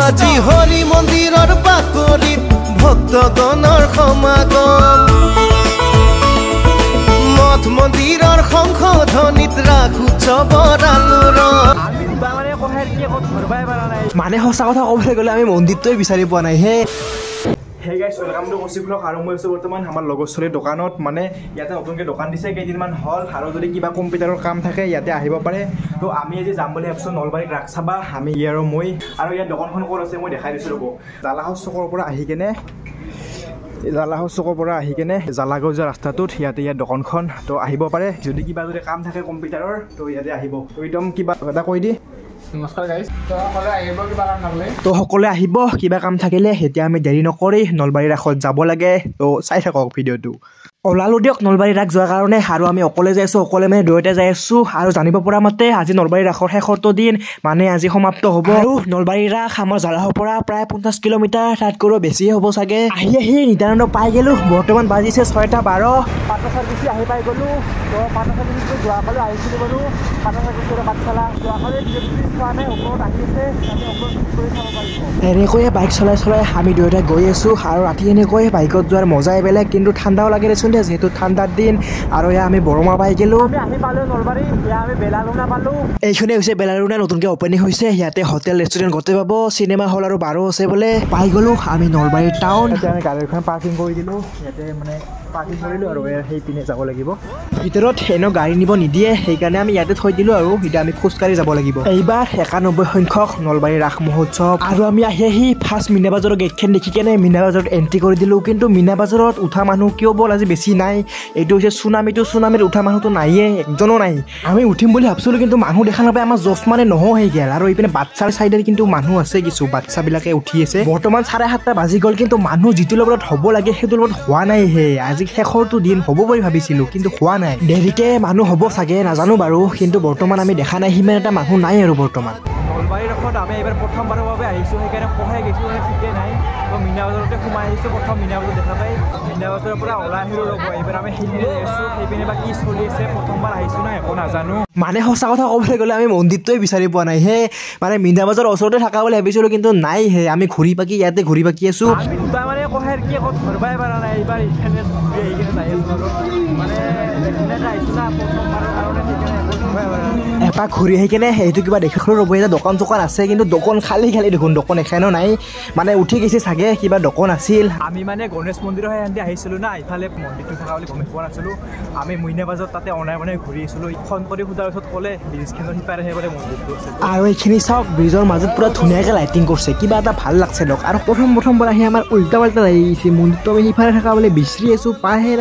আজি হৰি মন্দিৰৰ পাকৰিত ভক্তগণৰ সমাগম মঠ মন্দিৰৰ শংখ ধ্বনিত ৰাস উৎসৱৰ আলোড়ন মানে সঁচা কথা ক'বলৈ গ'লে আমি মন্দিৰটোৱে বিচাৰি পোৱা নাই হে Hey guys, welcome to Kosik Vlog আৰু মই আছো বৰ্তমান আমাৰ লগৰছলিৰ দোকানত মানে ইয়াতে নতুনকৈ দোকান দিছে কেইদিনমান হল আৰু যদি কিবা কম্পিউটাৰৰ কাম থাকে ইয়াতে আহিব পাৰে তো আমি আজি যাম বুলি ভাবিছোঁ নলবাৰীত ৰাস চাবা আমি ই আৰু মই আৰু ইয়াত দোকানখন ক'ত আছে মই দেখাই দিছোঁ ৰ'ব জালাহাউচ চকৰ পৰা আহি কেনে জালাগাঁও যোৱা ৰাস্তাটোত ইয়াতে ইয়াত দোকানখন তো আহিব পাৰে যদি কিবা যদি কাম থাকে কম্পিউটাৰৰ তো ইয়াতে আহিব তো একদম কিবা এটা কৈ দি নমস্কাৰ গাইজ তো সকলোৱে আহিব কিবা কাম নাকলে তো সকলোৱে আহিব কিবা কাম থাকিলে এতিয়া আমি দেৰি নকৰি নলবাৰী ৰাসত যাব লাগে তো চাই থাকক ভিডিঅ'টো ওলালো দিয়ক নলবাৰী ৰাস যোৱাৰ কাৰণে আৰু আমি অকলে যাই আছোঁ অকলে মানে দুয়োটা যাই আছোঁ আৰু জানিব পৰা মতে আজি নলবাৰী ৰাসৰ শেষৰটো দিন মানে আজি সমাপ্ত হ'ব আৰু নলবাৰী ৰাস আমাৰ জালাহৰ পৰা প্ৰায় 50 কিলোমিটাৰ তাতকৈও বেছি হ'ব চাগে আহি নিদানন্দ পাই গ'লোঁ বৰ্তমান বাজিছে 6:12 পাটনা চাৰ্ভিচ আহি পাই গ'লোঁ তো পাটনা চাৰ্ভিচ যোৱাকালি আহিছিলোঁ বাৰু পাটনা চাৰ্ভিচৰ পাঠশালা যোৱাকালি চোৱা নাই ওপৰত আহি আছে আমি ওপৰত কৰি চাব পাৰিব এনেকৈয়ে বাইক চলাই আমি দুয়োটা গৈ আছোঁ আৰু ৰাতি এনেকৈ বাইকত যোৱাৰ মজাই বেলেগ কিন্তু ঠাণ্ডাও লাগে দেচোন যেহেতু ঠাণ্ডাৰ দিন আৰু এয়া আমি বৰমা পাই গ'লোঁ আমি আহি পালোঁ নলবাৰী এয়া আমি বেলালুনা পালোঁ এইখনে হৈছে বেলালুনা নতুনকৈ অপেনিং হৈছে ইয়াতে হোটেল ৰেষ্টুৰেণ্ট গোটেই পাব চিনেমা হল আৰু বাৰো আছে বোলে পাই গ'লোঁ আমি নলবাৰী টাউন এতিয়া আমি গাড়ীখন পাৰ্কিং কৰি দিলোঁ ইয়াতে মানে পাৰ্কিং কৰিলোঁ আৰু সেই পিনে যাব লাগিব ভিতৰত এনেও গাড়ী নিব নিদিয়ে সেইকাৰণে আমি ইয়াতে থৈ দিলোঁ আৰু এতিয়া আমি খোজকাঢ়ি যাব লাগিব এইবাৰ 91 সংখ্যক নলবাৰী ৰাস মহোৎসৱ আৰু আমি আহি ফাৰ্ষ্ট মিনা বাজাৰৰ গেটখন দেখি কেনে মিনা বাজাৰত এণ্ট্ৰি কৰি দিলোঁ কিন্তু মিনা বাজাৰত উঠা মানুহ কিয় বল আজি বেছি নাই এইটো হৈছে চুনামিত উঠা মানুহটো নাইয়ে একজনো নাই আমি উঠিম বুলি ভাবিছিলোঁ কিন্তু মানুহ দেখা নাপায় আমাৰ জচ মানে নহৈ গ'ল আৰু এইপিনে বাচ্ছাৰ চাইডে কিন্তু মানুহ আছে কিছু বাচ্ছাবিলাকে উঠি আছে বৰ্তমান 7:30 বাজি গ'ল কিন্তু মানুহ যিটো লগত হ'ব লাগে সেইটো লগত হোৱা নাই হে আজি শেষৰটো দিন হ'ব বুলি ভাবিছিলোঁ কিন্তু হোৱা নাই দেৰিকে মানুহ হ'ব চাগে নাজানো বাৰু কিন্তু বৰ্তমান আমি দেখা নাই সিমান এটা মানুহ নাই আৰু বৰ্তমান নলবাৰী ৰাসত আমি এইবাৰ প্ৰথমবাৰৰ বাবে আহিছোঁ সেইকাৰণে পঢ়াই গৈছোঁ ঠিকেই নাই তো মিনা বজাৰতে সোমাই আহিছোঁ প্ৰথম মিনা বজাৰ দেখা পাই মিনা বজাৰৰ পৰা ওলাই আহিলোঁ ৰ'ব এইবাৰ আমি সেইপিনে আহিছোঁ সেইপিনে বা কি চলি আছে প্ৰথমবাৰ আহিছোঁ না একো নাজানো মানে সঁচা কথা ক'বলৈ গ'লে আমি মন্দিৰটোৱে বিচাৰি পোৱা নাই হে মানে মিনা বজাৰৰ ওচৰতে থকা বুলি ভাবিছিলোঁ কিন্তু নাই হে আমি ঘূৰি পাকি আছোঁ আমি দুটা মানে কহেৰ কি ক'ত ধৰবাই পৰা নাই এইবাৰ ইফালে আহি কিনে যাই আছোঁ আৰু মানে আহিছোঁ না প্ৰথমবাৰৰ কাৰণে সেইকাৰণে এপাক ঘূৰি আহি কেনে সেইটো কিবা দেখিলোঁ ৰ'ব এটা দোকান আছে কিন্তু দোকান খালী দেখোন দোকান এখনো নাই মানে উঠি গৈছে চাগে কিবা দোকান আছিল আমি মানে গণেশ মন্দিৰৰ সেহেঁতি আহিছিলোঁ না ইফালে মন্দিৰটো থকা বুলি গম পোৱা নাছিলোঁ আমি মইনা বাজাৰত তাতে অনাই ঘূৰি আহিছিলোঁ শংকৰী পূজাৰ পিছত ক'লে ব্ৰিজখনৰ সিপাৰে সেইবাৰে মন্দিৰটো আছে আৰু এইখিনি চাওক ব্ৰিজৰ মাজত পুৰা ধুনীয়াকৈ লাইটিং কৰিছে কিবা এটা ভাল লাগছে দিয়ক আৰু প্ৰথমবাৰ আহি আমাৰ উল্টা পাল্টা লাগি গৈছে মন্দিৰটো আমি সিফালে থকা বুলি বিচাৰি আছোঁ পাহে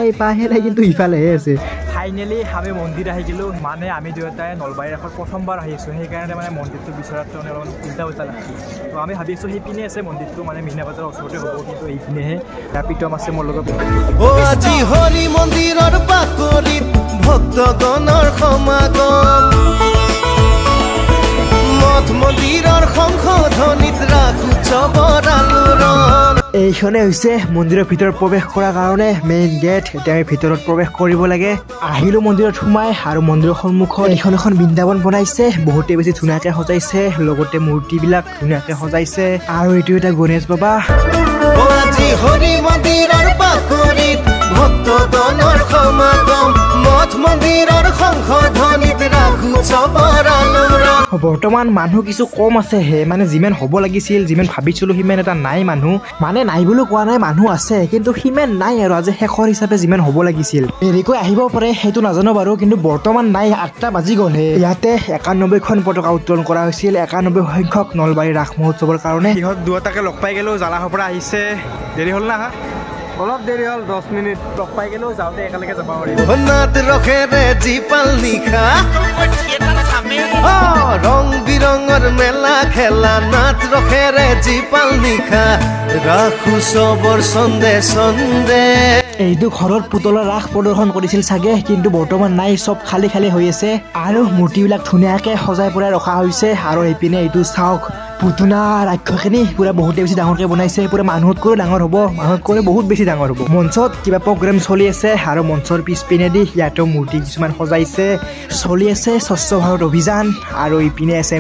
নাই কিন্তু ইফালেহে আছে ফাইনেলি আমি মন্দিৰ আহি গ'লোঁ মানে আমি দুয়োটাই নলবাৰী ৰাসত প্ৰথমবাৰ আহিছোঁ সেইকাৰণে মানে মন্দিৰটো বিচৰাত অলপমান উল্টা লাগছে তো আমি ভাবি আছোঁ সেইপিনে আছে মন্দিৰটো মানে মিনা বজাৰৰ ওচৰতে হ'ব কিন্তু এইপিনেহে প্ৰীতম আছে মোৰ লগত আজি হৰি মন্দিৰৰ পাকৰিত ভক্তগণৰ সমাগম মঠ মন্দিৰৰ শংখ ধ্বনিত ৰাস উৎসৱৰ আলোড়ন এইখনে হৈছে মন্দিৰৰ ভিতৰত প্ৰৱেশ কৰাৰ কাৰণে মেইন গেট এতিয়া আমি ভিতৰত প্ৰৱেশ কৰিব লাগে আহিলোঁ মন্দিৰত সোমাই আৰু মন্দিৰৰ সন্মুখত এখন বৃন্দাবন বনাইছে বহুতে বেছি ধুনীয়াকৈ সজাইছে লগতে মূৰ্তিবিলাক ধুনীয়াকৈ সজাইছে আৰু এইটো এটা গণেশ বাবা আজি হৰি মন্দিৰৰ পাকৰিত ভক্তগণৰ সমাগম মঠ মন্দিৰৰ শংখ ধ্বনিত ৰাস উৎসৱৰ আলোড়ন বৰ্তমান মানুহ কিছু কম আছে হে মানে যিমান হ'ব লাগিছিল যিমান ভাবিছিলোঁ সিমান এটা নাই মানুহ মানে নাই বুলি কোৱা নাই মানুহ আছে কিন্তু সিমান নাই আৰু আজি শেষৰ হিচাপে যিমান হ'ব লাগিছিল দেৰিকৈ আহিব পাৰে সেইটো নাজানো বাৰু কিন্তু বৰ্তমান নাই 8টা বাজি গ'লহে ইয়াতে 91খন পতাকা উত্তোলন কৰা হৈছিল 91 সংখ্যক নলবাৰী ৰাস মহোৎসৱৰ কাৰণে সিহঁত দুয়োটাকে লগ পাই গ'লোঁ জালাহৰ পৰা আহিছে দেৰি হ'ল না অলপ দেৰি হ'ল 10 মিনিট লগ পাই গ'লোঁ যাওঁতে একেলগে যাব পাৰিব নাট ৰখেৰে জীপাল নিশা ৰং বিৰঙৰ মেলা খেলা নাট ৰখেৰে জীপাল নিশা ৰাস উৎসৱৰ চন্দে এইটো ঘৰত পুতলাৰ ৰাস প্ৰদৰ্শন কৰিছিল চাগে কিন্তু বৰ্তমান নাই চব খালী হৈ আছে আৰু মূৰ্তিবিলাক ধুনীয়াকৈ সজাই পৰাই ৰখা হৈছে আৰু এইপিনে এইটো চাওক পুতুনা ৰাক্ষসখিনি পুৰা বহুতে বেছি ডাঙৰকৈ বনাইছে পুৰা মানুহতকৈ ডাঙৰ হ'ব মানুহতকৈ বহুত বেছি ডাঙৰ হ'ব মঞ্চত কিবা প্ৰগ্ৰেম চলি আছে আৰু মঞ্চৰ পিছপিনেদি ইয়াতো মূৰ্তি কিছুমান সজাইছে চলি আছে স্বচ্ছ ভাৰত অভিযান আৰু ইপিনে আছে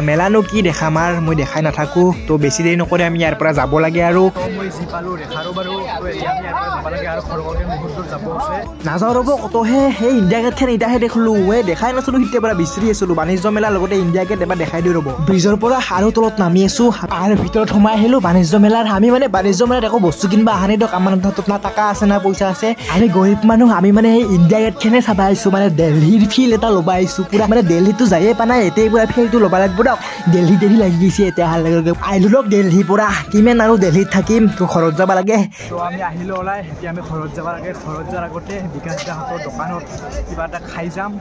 মেলানো কি দেখাম আৰু মই দেখাই নাথাকো তো বেছি দেৰি নকৰে আমি ইয়াৰ পৰা যাব লাগে আৰু মই যি পালোঁ দেখাৰো বাৰু এতিয়া আমি ইয়াৰ পৰা যাব লাগে আৰু খৰখৰকৈ বহুত দূৰ যাব আছে নাযাওঁ ৰ'ব কতহে সেই ইণ্ডিয়া গেটখন এতিয়াহে দেখিলোঁ দেখাই নাছিলোঁ সিতিয়াৰ পৰা বিচাৰি আছিলোঁ বাণিজ্য মেলাৰ লগতে ইণ্ডিয়া গেট এবাৰ দেখাই দিওঁ ৰ'ব ব্ৰিজৰ পৰা আৰু তলত নামি আছোঁ আৰু ভিতৰত সোমাই আহিলোঁ বাণিজ্য মেলাৰ আমি মানে বাণিজ্য মেলাত একো বস্তু কিনিব অহা নাই দিয়ক আমাৰ হাতত না টকা আছে না পইচা আছে আমি গৰীব মানুহ আমি মানে সেই ইণ্ডিয়া গেটখনে চাব আহিছোঁ মানে দিল্লীৰ ফিল এটা ল'ব আহিছোঁ পুৰা মানে দিল্লীতো যায়ে পা নাই এতিয়াই পুৰা ফিলটো ল'ব লাগিব দিয়ক দিল্লী লাগি গৈছে এতিয়া অহাৰ লগে লগে আহিলোঁ দিয়ক দিল্লীৰ পৰা কিমান আৰু দিল্লীত থাকিম তো ঘৰত যাব লাগে তো আমি আহিলোঁ ওলাই এতিয়া আমি ঘৰত যাব লাগে ঘৰত যোৱাৰ আগতে বিকাশ দাহঁতৰ দোকানত কিবা এটা খাই যাম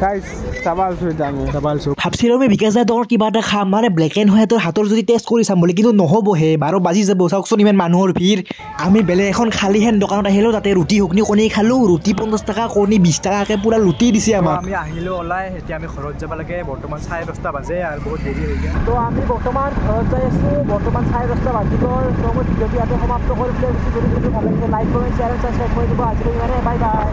গাইছ চাবা আছোঁ এতিয়া আমি চাবা আছোঁ ভাবছিলো আমি বিকাশ দাৰ দোকানত কিবা এটা খাম মানে ব্লেক এণ্ড হোৱাইটৰ হাতৰ যদি টেষ্ট কৰি চাম বুলি কিন্তু নহ'বহে 12 বাজি যাব চাওকচোন ইমান মানুহৰ ভিৰ আমি বেলেগ এখন খালীহেন দোকানত আহিলোঁ তাতে ৰুটি ঘুগনি কণী খালোঁ ৰুটি 50 টকা কণী 20 টকাকৈ পুৰা লুটি দিছে আমাক আমি আহিলোঁ ওলাই এতিয়া আমি ঘৰত যাব লাগে বৰ্তমান 10:30 বাজে আৰু বহুত দেৰি হৈ গ'ল তো আমি বৰ্তমান ঘৰত যাই আছোঁ বৰ্তমান 10:30 বাজি গ'ল তো মই ভিডিঅ'টো ইয়াতে সমাপ্ত কৰি পেলাই যদি ভিডিঅ'টো ভাল লাগিছে লাইক কমেণ্ট শ্বেয়াৰ আৰু ছাবস্ক্ৰাইব কৰি দিব আজিলৈ ইমানে বাই বাই